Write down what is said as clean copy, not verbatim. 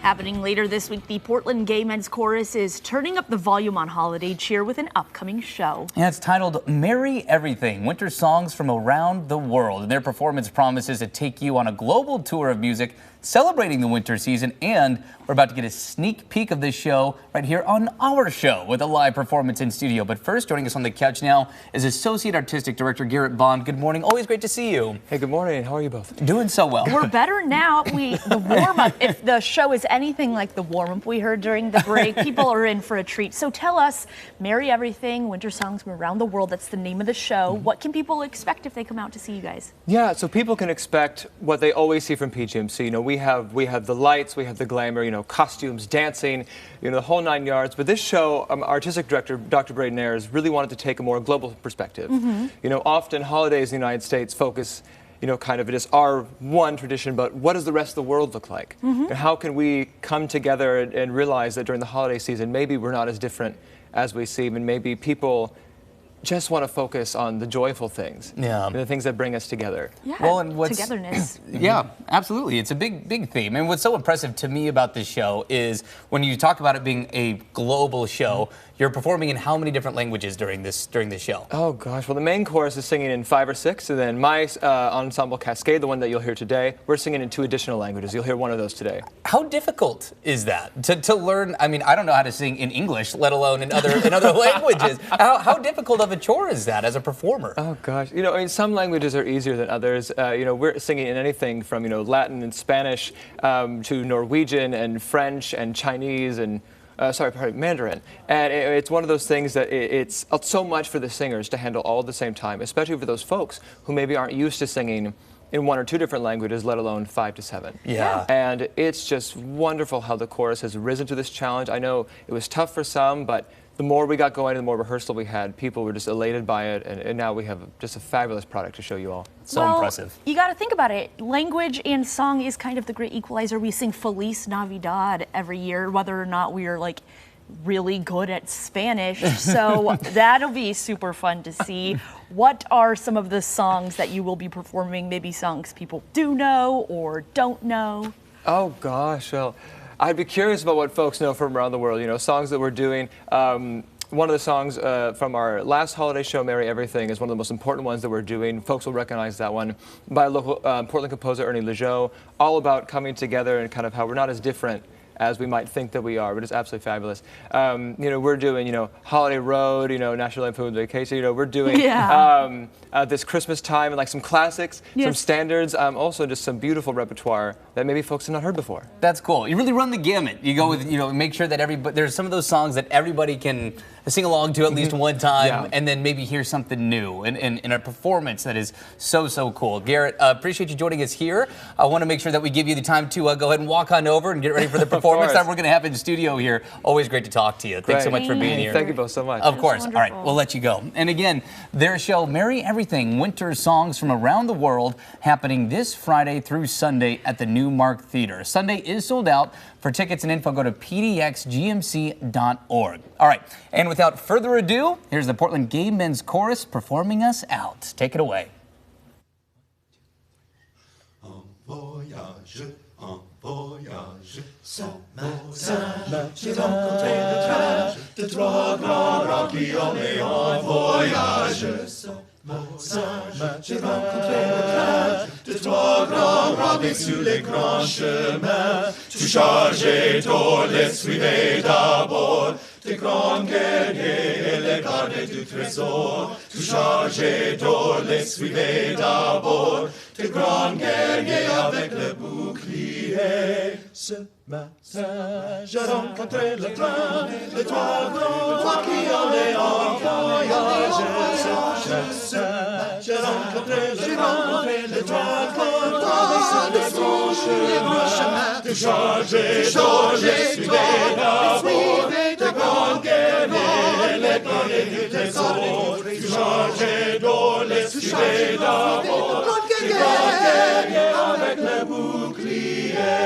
Happening later this week, the Portland Gay Men's Chorus is turning up the volume on holiday cheer with an upcoming show. Yeah, it's titled Merry Everything, Winter Songs from Around the World. And their performance promises to take you on a global tour of music celebrating the winter season. And we're about to get a sneak peek of this show right here on our show with a live performance in studio. But first, joining us on the couch now is Associate Artistic Director Garrett Bond. Good morning. Always great to see you. Hey, good morning. How are you both? Doing so well. We're better now. The warm-up, if the show is anything like the warm-up we heard during the break, people are in for a treat. So tell us, Merry Everything, Winter Songs from Around the World, that's the name of the show. What can people expect if they come out to see you guys? Yeah, so people can expect what they always see from PGMC. You know, we have the lights, we have the glamour, you know, costumes, dancing, you know, the whole 9 yards. But this show, our artistic director, Dr. Braden Ayers, really wanted to take a more global perspective. You know, often holidays in the United States focus, you know, kind of it is our one tradition, but what does the rest of the world look like? And how can we come together and realize that during the holiday season, maybe we're not as different as we seem, and maybe people just want to focus on the joyful things, the things that bring us together. Yeah, well, and togetherness. Yeah, absolutely. It's a big theme. And what's so impressive to me about this show is when you talk about it being a global show, you're performing in how many different languages during this show? Oh gosh, well the main chorus is singing in 5 or 6, and then my ensemble Cascade, the one that you'll hear today, we're singing in 2 additional languages. You'll hear one of those today. How difficult is that to learn? I mean, I don't know how to sing in English, let alone in other languages. How difficult of a chore is that as a performer? Oh gosh, you know, I mean, some languages are easier than others. You know, we're singing in anything from, you know, Latin and Spanish to Norwegian and French and Chinese and Mandarin. And it's one of those things that it's so much for the singers to handle all at the same time, especially for those folks who maybe aren't used to singing in 1 or 2 different languages, let alone 5 to 7. Yeah. And it's just wonderful how the chorus has risen to this challenge. I know it was tough for some, but the more we got going and the more rehearsal we had, people were just elated by it, and now we have just a fabulous product to show you all. So impressive. You got to think about it. Language and song is kind of the great equalizer. We sing Feliz Navidad every year, whether or not we are like really good at Spanish. So that'll be super fun to see. What are some of the songs that you will be performing? Maybe songs people do know or don't know? Oh gosh, well, I'd be curious about what folks know from around the world, you know, songs that we're doing. One of the songs from our last holiday show, Merry Everything, is one of the most important ones that we're doing. Folks will recognize that one, by local Portland composer Ernie Lejeune, all about coming together and kind of how we're not as different as we might think that we are, but it's absolutely fabulous. You know, we're doing, you know, Holiday Road, you know, National Lampoon's Vacation, you know, we're doing this Christmas time and like some classics, some standards, also just some beautiful repertoire that maybe folks have not heard before. That's cool. You really run the gamut. You go with, you know, make sure that there's some of those songs that everybody can sing along to at least one time, and then maybe hear something new in a performance that is so cool. Garrett, appreciate you joining us here. I want to make sure that we give you the time to go ahead and walk on over and get ready for the performance that we're going to have in the studio here. Always great to talk to you. Thanks so much for being here. Thank you both so much. Of course. All right, we'll let you go. And again, their show, Merry Everything, Winter Songs from Around the World, happening this Friday through Sunday at the Newmark Theater. Sunday is sold out. For tickets and info, go to pdxgmc.org. All right, and without further ado, here's the Portland Gay Men's Chorus performing us out. Take it away. J'ai rencontré le train de 3 grands ravis sur les grands chemins. Tout chargé d'or, les suivez d'abord. Des grands guerriers et les gardes du trésor. Tout chargé d'or, les suivez d'abord. Des grands guerriers avec le bouclier. Ce matin, j'ai rencontré le train de 3 grands ravis qui allaient en voyage. J'ai rencontré le train de franche les grands chemins. Tout chargé d'or, les suivez d'abord. De grands guerriers, les gardes du trésor. Tout chargé d'or, les suivez d'abord. De grands guerriers avec le bouclier.